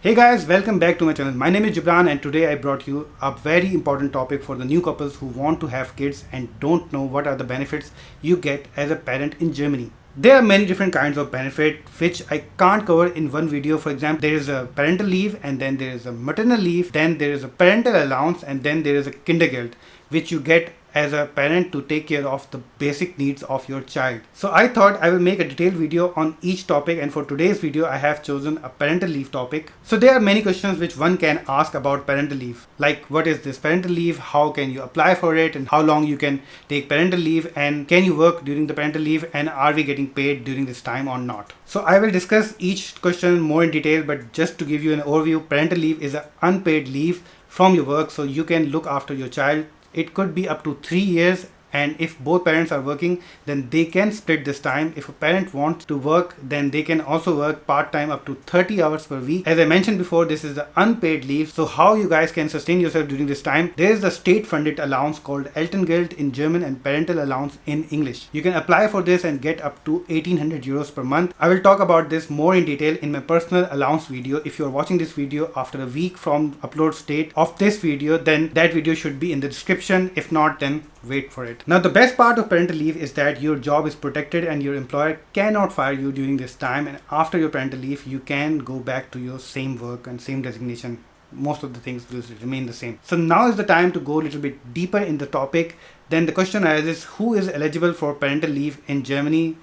Hey guys, welcome back to my channel. My name is Gibran and today I brought you a very important topic for the new couples who want to have kids and don't know what are the benefits you get as a parent in Germany. There are many different kinds of benefit which I can't cover in one video. For example, there is a parental leave and then there is a maternal leave, then there is a parental allowance and then there is a Kindergeld which you get as a parent to take care of the basic needs of your child. So I thought I will make a detailed video on each topic, and for today's video I have chosen a parental leave topic. So there are many questions which one can ask about parental leave, like what is this parental leave, how can you apply for it, and how long you can take parental leave, and can you work during the parental leave, and are we getting paid during this time or not. So I will discuss each question more in detail, but just to give you an overview, parental leave is an unpaid leave from your work, so you can look after your child. It could be up to 3 years, and if both parents are working, then they can split this time. If a parent wants to work, then they can also work part-time up to 30 hours per week. As I mentioned before, this is the unpaid leave. So how you guys can sustain yourself during this time? There is a state-funded allowance called Elterngeld in German and parental allowance in English. You can apply for this and get up to 1800 euros per month. I will talk about this more in detail in my personal allowance video. If you are watching this video after a week from upload date of this video, then that video should be in the description. If not, then wait for it. Now the best part of parental leave is that your job is protected and your employer cannot fire you during this time, and after your parental leave you can go back to your same work and same designation. Most of the things will remain the same. So now is the time to go a little bit deeper in the topic. Then the question arises, who is eligible for parental leave in Germany?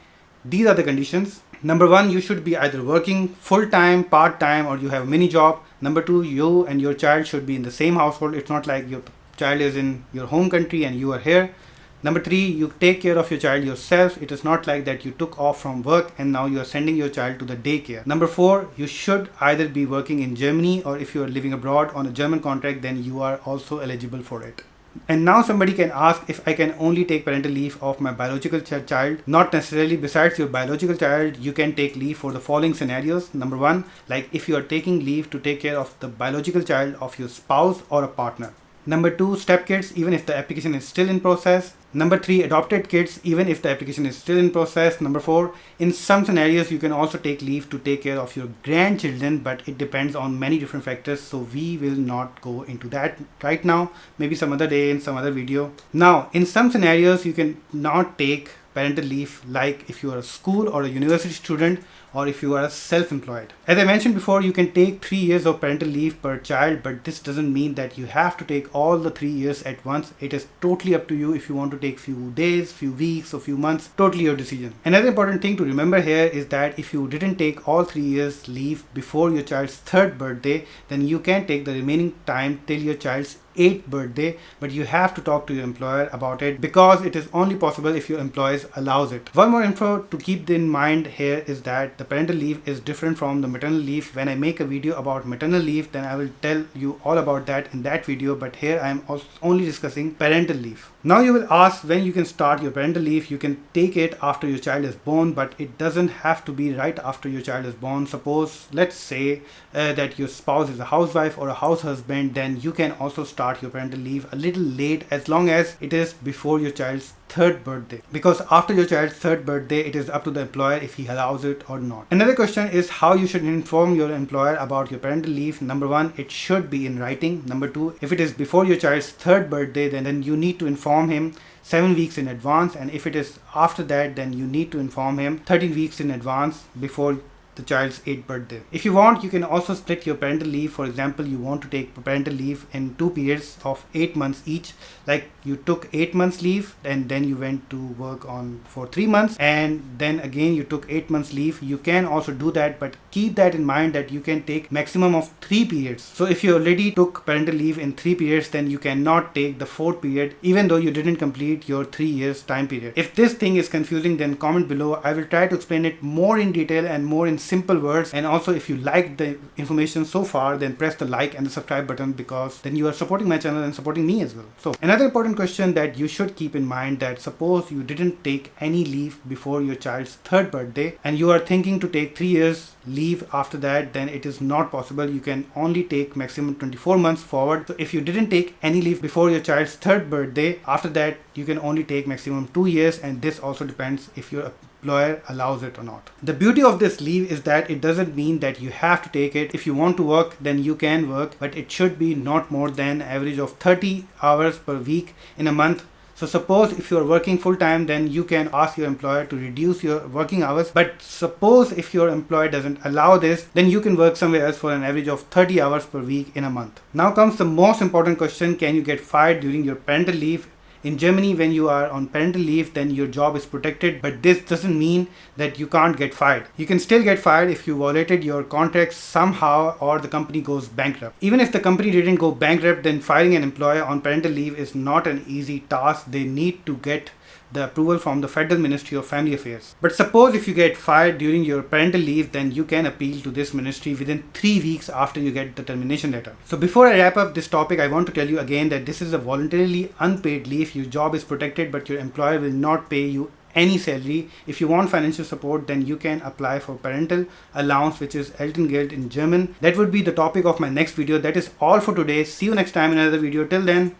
These are the conditions. Number one, you should be either working full-time, part-time, or you have a mini job. Number two, you and your child should be in the same household. It's not like your child is in your home country and you are here. Number three, you take care of your child yourself. It is not like that you took off from work and now you are sending your child to the daycare. Number four, you should either be working in Germany, or if you are living abroad on a German contract, then you are also eligible for it. And now somebody can ask if I can only take parental leave of my biological child. Not necessarily. Besides your biological child, you can take leave for the following scenarios. Number one, like if you are taking leave to take care of the biological child of your spouse or a partner. Number two, step kids, even if the application is still in process. Number three, adopted kids, even if the application is still in process. Number four, in some scenarios you can also take leave to take care of your grandchildren, but it depends on many different factors, so we will not go into that right now. Maybe some other day in some other video. Now in some scenarios you can not take parental leave, like if you are a school or a university student, or if you are self-employed. As I mentioned before, you can take 3 years of parental leave per child, but this doesn't mean that you have to take all the 3 years at once. It is totally up to you. If you want to take few days, few weeks, or few months, totally your decision. Another important thing to remember here is that if you didn't take all 3 years leave before your child's 3rd birthday, then you can take the remaining time till your child's 8th birthday, but you have to talk to your employer about it, because it is only possible if your employer allows it. One more info to keep in mind here is that the parental leave is different from the maternal leave. When I make a video about maternal leave, then I will tell you all about that in that video, but here I am only discussing parental leave. Now you will ask when you can start your parental leave. You can take it after your child is born, but it doesn't have to be right after your child is born. Suppose, let's say that your spouse is a housewife or a house husband, then you can also start your parental leave a little late, as long as it is before your child's 3rd birthday, because after your child's 3rd birthday it is up to the employer if he allows it or not. Another question is how you should inform your employer about your parental leave. Number one, it should be in writing. Number two, if it is before your child's 3rd birthday, then you need to inform him 7 weeks in advance, and if it is after that, then you need to inform him 13 weeks in advance before the child's 8th birthday. If you want, you can also split your parental leave. For example, you want to take parental leave in 2 periods of 8 months each, like you took 8 months leave and then you went to work on for 3 months, and then again you took 8 months leave. You can also do that, but keep that in mind that you can take maximum of 3 periods. So if you already took parental leave in 3 periods, then you cannot take the 4th period even though you didn't complete your 3 years time period. If this thing is confusing, then comment below. I will try to explain it more in detail and more in simple words. And also, if you liked the information so far, then press the like and the subscribe button, because then you are supporting my channel and supporting me as well. So another important question that you should keep in mind, that suppose you didn't take any leave before your child's 3rd birthday and you are thinking to take 3 years leave after that, then it is not possible. You can only take maximum 24 months forward. So if you didn't take any leave before your child's 3rd birthday, after that you can only take maximum 2 years, and this also depends if your employer allows it or not. The beauty of this leave is that it doesn't mean that you have to take it. If you want to work, then you can work, but it should be not more than average of 30 hours per week in a month. So suppose if you are working full time, then you can ask your employer to reduce your working hours. But suppose if your employer doesn't allow this, then you can work somewhere else for an average of 30 hours per week in a month. Now comes the most important question: can you get fired during your parental leave? In Germany, when you are on parental leave, then your job is protected, but this doesn't mean that you can't get fired. You can still get fired if you violated your contract somehow or the company goes bankrupt. Even if the company didn't go bankrupt, then firing an employee on parental leave is not an easy task. They need to get the approval from the Federal Ministry of Family Affairs. But suppose if you get fired during your parental leave, then you can appeal to this ministry within 3 weeks after you get the termination letter. So before I wrap up this topic, I want to tell you again that this is a voluntarily unpaid leave. Your job is protected, but your employer will not pay you any salary. If you want financial support, then you can apply for parental allowance, which is Elternngeld in German. That would be the topic of my next video. That is all for today. See you next time in another video. Till then,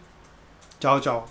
ciao ciao.